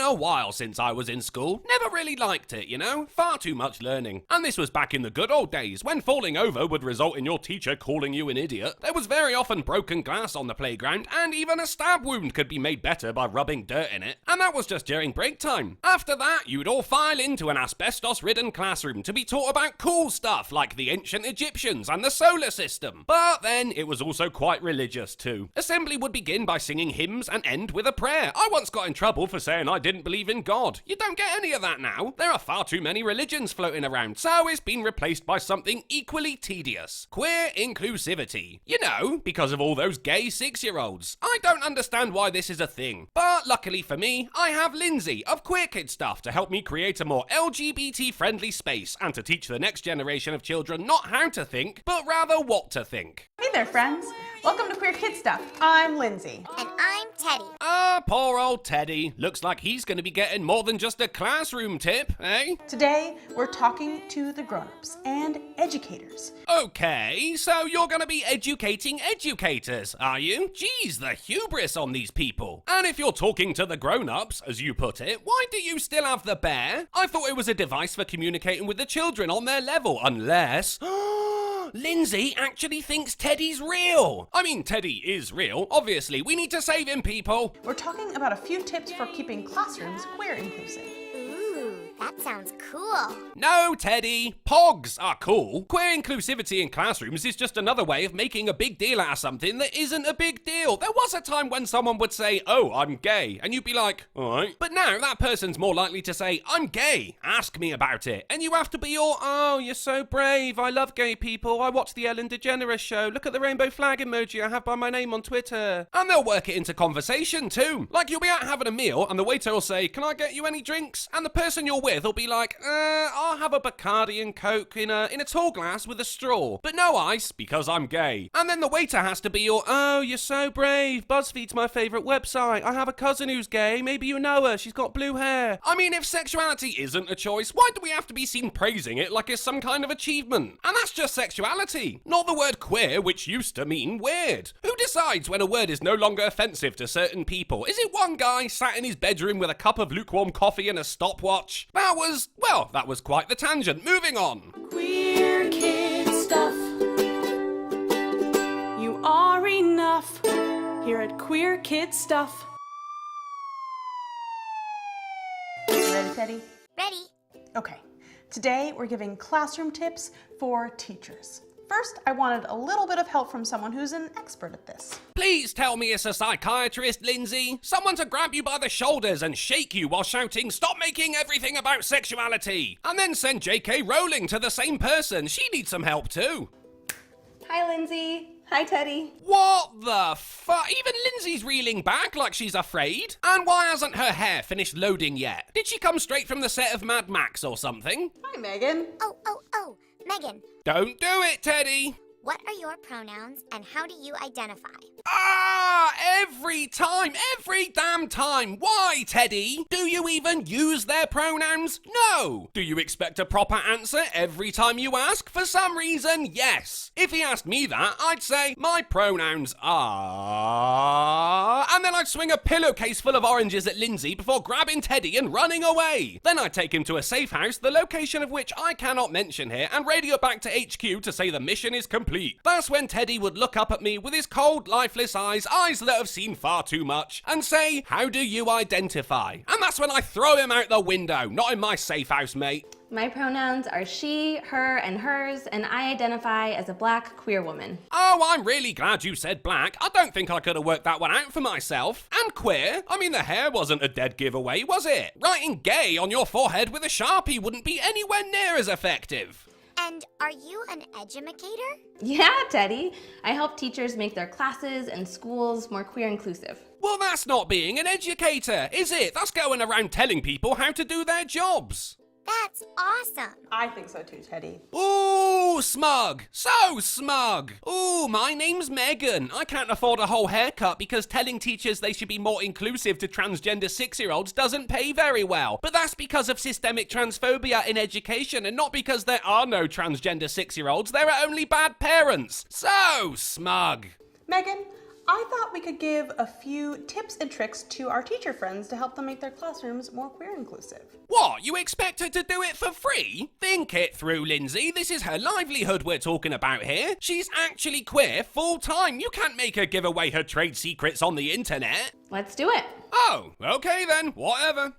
a while since I was in school. Never really liked it, you know? Far too much learning. And this was back in the good old days, when falling over would result in your teacher calling you an idiot. There was very often broken glass on the playground, and even a stab wound could be made better by rubbing dirt in it. And that was just during break time. After that, you'd all file into an asbestos-ridden classroom to be taught about cool stuff like the ancient Egyptians and the solar system. But then it was also quite religious too. Assembly would begin by singing hymns and end with a prayer. I once got in trouble for saying I didn't believe in God. You don't get any of that now. There are far too many religions floating around, so it's been replaced by something equally tedious. Queer inclusivity. You know, because of all those gay 6-year-olds. I don't understand why this is a thing. But luckily for me, I have Lindsay of Queer Kid Stuff to help me create a more LGBT-friendly space and to teach the next generation of children not how to think, but rather what to think. Hey there, friends. Welcome to Queer Kid Stuff. I'm Lindsay. And I'm Teddy. Poor old Teddy. Looks like he's going to be getting more than just a classroom tip, eh? Today, we're talking to the grown-ups and educators. Okay, so you're going to be educating educators, are you? Geez, the hubris on these people. And if you're talking to the grown-ups, as you put it, why do you still have the bear? I thought it was a device for communicating with the children on their level, unless... Lindsay actually thinks Teddy's real. I mean, Teddy is real. Obviously, we need to save him, people. We're talking about a few tips for keeping classrooms queer inclusive. That sounds cool. No, Teddy. Pogs are cool. Queer inclusivity in classrooms is just another way of making a big deal out of something that isn't a big deal. There was a time when someone would say, "Oh, I'm gay," and you'd be like, "Alright." But now that person's more likely to say, "I'm gay. Ask me about it." And you have to be all, "Oh, you're so brave. I love gay people. I watch the Ellen DeGeneres show. Look at the rainbow flag emoji I have by my name on Twitter." And they'll work it into conversation too. Like you'll be out having a meal and the waiter will say, "Can I get you any drinks?" And the person you're with will be like, I'll have a Bacardi and Coke in a tall glass with a straw, but no ice because I'm gay." And then the waiter has to be all, "Oh, you're so brave. BuzzFeed's my favourite website. I have a cousin who's gay. Maybe you know her. She's got blue hair." I mean, if sexuality isn't a choice, why do we have to be seen praising it like it's some kind of achievement? And that's just sexuality, not the word queer, which used to mean weird. Who decides when a word is no longer offensive to certain people? Is it one guy sat in his bedroom with a cup of lukewarm coffee and a stopwatch? That was quite the tangent. Moving on. Queer Kid Stuff. You are enough here at Queer Kid Stuff. You ready, Teddy? Ready? Okay. Today, we're giving classroom tips for teachers. First, I wanted a little bit of help from someone who's an expert at this. Please tell me it's a psychiatrist, Lindsay. Someone to grab you by the shoulders and shake you while shouting, "Stop making everything about sexuality!" And then send J.K. Rowling to the same person. She needs some help too. Hi, Lindsay. Hi, Teddy. What the fuck? Even Lindsay's reeling back like she's afraid. And why hasn't her hair finished loading yet? Did she come straight from the set of Mad Max or something? Hi, Megan. Oh, Megan, Don't do it, Teddy. what are your pronouns and how do you identify? Every damn time. Why, Teddy? Do you even use their pronouns? No. Do you expect a proper answer every time you ask? For some reason, yes. If he asked me that, I'd say, "My pronouns are..." And then I'd swing a pillowcase full of oranges at Lindsay before grabbing Teddy and running away. Then I'd take him to a safe house, the location of which I cannot mention here, and radio back to HQ to say the mission is complete. That's when Teddy would look up at me with his cold, lifeless eyes that have seen far too much, and say, "How do you identify?" And that's when I throw him out the window, not in my safe house, mate. My pronouns are she, her, and hers, and I identify as a Black queer woman. Oh, I'm really glad you said black. I don't think I could have worked that one out for myself. And queer? I mean, the hair wasn't a dead giveaway, was it? Writing gay on your forehead with a Sharpie wouldn't be anywhere near as effective. And are you an educator? Yeah, Teddy. I help teachers make their classes and schools more queer inclusive. Well, that's not being an educator, is it? That's going around telling people how to do their jobs. That's awesome. I think so too, Teddy. Ooh, smug. So smug. Ooh, my name's Megan. I can't afford a whole haircut because telling teachers they should be more inclusive to transgender 6-year-olds doesn't pay very well. But that's because of systemic transphobia in education and not because there are no transgender 6-year-olds. There are only bad parents. So smug. Megan, I thought we could give a few tips and tricks to our teacher friends to help them make their classrooms more queer inclusive. What, you expect her to do it for free? Think it through, Lindsay. This is her livelihood we're talking about here. She's actually queer full-time. You can't make her give away her trade secrets on the internet. Let's do it. Oh, okay then, whatever.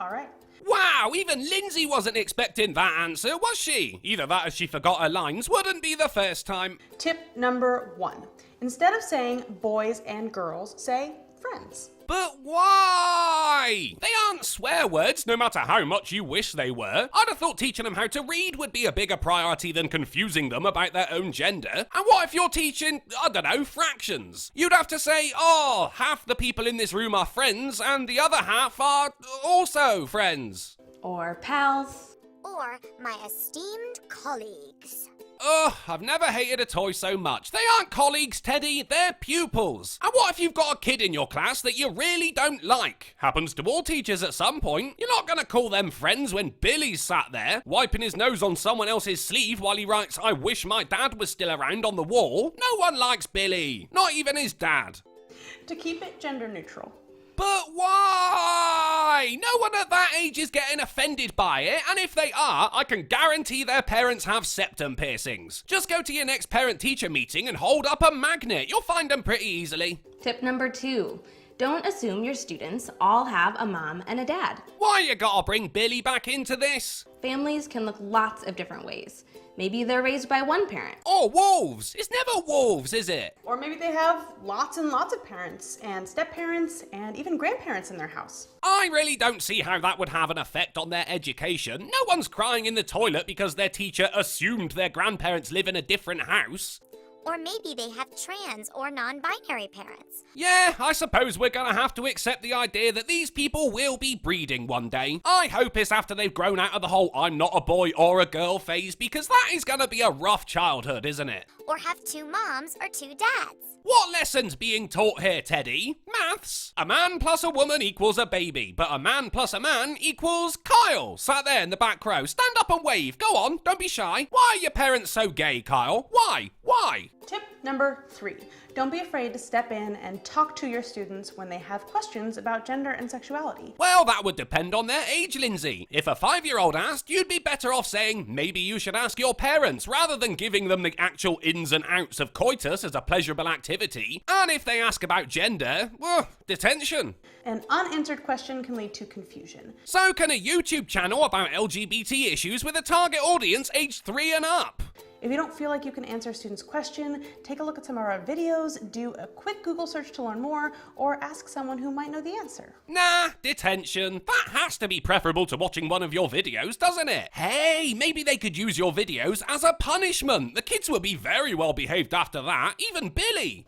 All right. Wow, even Lindsay wasn't expecting that answer, was she? Either that or she forgot her lines. Wouldn't be the first time. Tip number 1. Instead of saying boys and girls, say friends. But why? They aren't swear words, no matter how much you wish they were. I'd have thought teaching them how to read would be a bigger priority than confusing them about their own gender. And what if you're teaching, I don't know, fractions? You'd have to say, oh, half the people in this room are friends and the other half are also friends. Or pals. Or my esteemed colleagues. Ugh, I've never hated a toy so much. They aren't colleagues, Teddy, they're pupils. And what if you've got a kid in your class that you really don't like? Happens to all teachers at some point. You're not gonna call them friends when Billy's sat there, wiping his nose on someone else's sleeve while he writes, "I wish my dad was still around" on the wall. No one likes Billy, not even his dad. To keep it gender neutral. But why? No one at that age is getting offended by it, and if they are, I can guarantee their parents have septum piercings. Just go to your next parent-teacher meeting and hold up a magnet. You'll find them pretty easily. Tip number 2. Don't assume your students all have a mom and a dad. Why you gotta bring Billy back into this? Families can look lots of different ways. Maybe they're raised by one parent. Or wolves. It's never wolves, is it? Or maybe they have lots and lots of parents and step-parents and even grandparents in their house. I really don't see how that would have an effect on their education. No one's crying in the toilet because their teacher assumed their grandparents live in a different house. Or maybe they have trans or non-binary parents. Yeah, I suppose we're gonna have to accept the idea that these people will be breeding one day. I hope it's after they've grown out of the whole I'm not a boy or a girl phase, because that is gonna be a rough childhood, isn't it? Or have 2 moms or 2 dads. What lesson's being taught here, Teddy? Maths? A man plus a woman equals a baby, but a man plus a man equals Kyle, sat there in the back row. Stand up and wave. Go on, don't be shy. Why are your parents so gay, Kyle? Why? Why? Tip number 3. Don't be afraid to step in and talk to your students when they have questions about gender and sexuality. Well, that would depend on their age, Lindsay. If a 5-year-old asked, you'd be better off saying, maybe you should ask your parents, rather than giving them the actual ins and outs of coitus as a pleasurable activity. And if they ask about gender, well, detention. An unanswered question can lead to confusion. So can a YouTube channel about LGBT issues with a target audience aged 3 and up. If you don't feel like you can answer a student's question, take a look at some of our videos, do a quick Google search to learn more, or ask someone who might know the answer. Nah, detention. That has to be preferable to watching one of your videos, doesn't it? Hey, maybe they could use your videos as a punishment. The kids will be very well behaved after that, even Billy.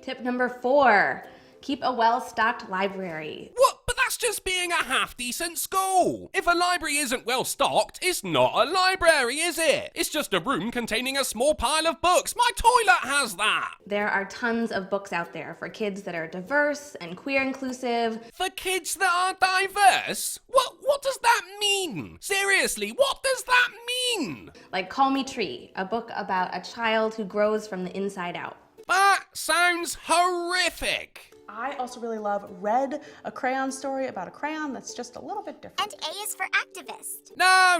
Tip number 4. Keep a well-stocked library. What? But that's just being a half-decent school. If a library isn't well-stocked, it's not a library, is it? It's just a room containing a small pile of books. My toilet has that. There are tons of books out there for kids that are diverse and queer inclusive. For kids that are diverse? What does that mean? Seriously, what does that mean? Like Call Me Tree, a book about a child who grows from the inside out. That sounds horrific. I also really love Red, a crayon story about a crayon that's just a little bit different. And A is for activist. No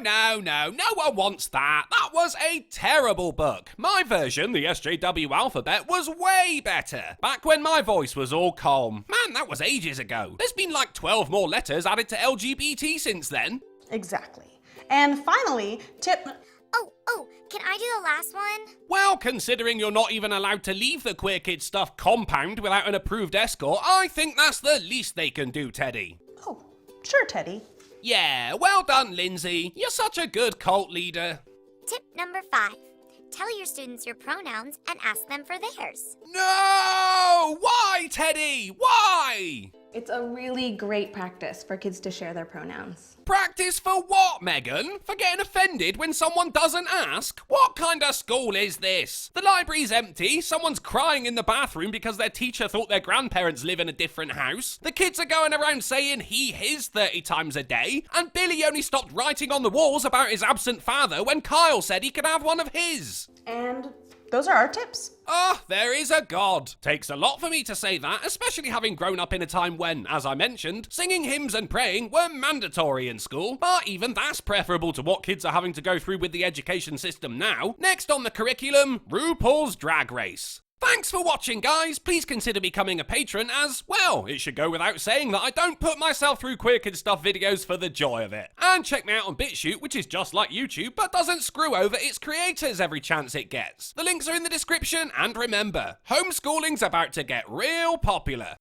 one wants that. That was a terrible book. My version, the SJW alphabet, was way better. Back when my voice was all calm. Man, that was ages ago. There's been like 12 more letters added to LGBT since then. Exactly. And finally, tip... Oh, can I do the last one? Well, considering you're not even allowed to leave the Queer Kid Stuff compound without an approved escort, I think that's the least they can do, Teddy. Oh, sure, Teddy. Yeah, well done, Lindsay. You're such a good cult leader. Tip number 5. Tell your students your pronouns and ask them for theirs. No! Why, Teddy? Why? It's a really great practice for kids to share their pronouns. Practice for what, Megan? For getting offended when someone doesn't ask? What kind of school is this? The library's empty, someone's crying in the bathroom because their teacher thought their grandparents live in a different house, the kids are going around saying he, his 30 times a day, and Billy only stopped writing on the walls about his absent father when Kyle said he could have one of his. And those are our tips. Ah, there is a God. Takes a lot for me to say that, especially having grown up in a time when, as I mentioned, singing hymns and praying were mandatory in school. But even that's preferable to what kids are having to go through with the education system now. Next on the curriculum, RuPaul's Drag Race. Thanks for watching, guys. Please consider becoming a patron as, well, it should go without saying that I don't put myself through Queer Kid Stuff videos for the joy of it. And check me out on BitChute, which is just like YouTube, but doesn't screw over its creators every chance it gets. The links are in the description, and remember, homeschooling's about to get real popular.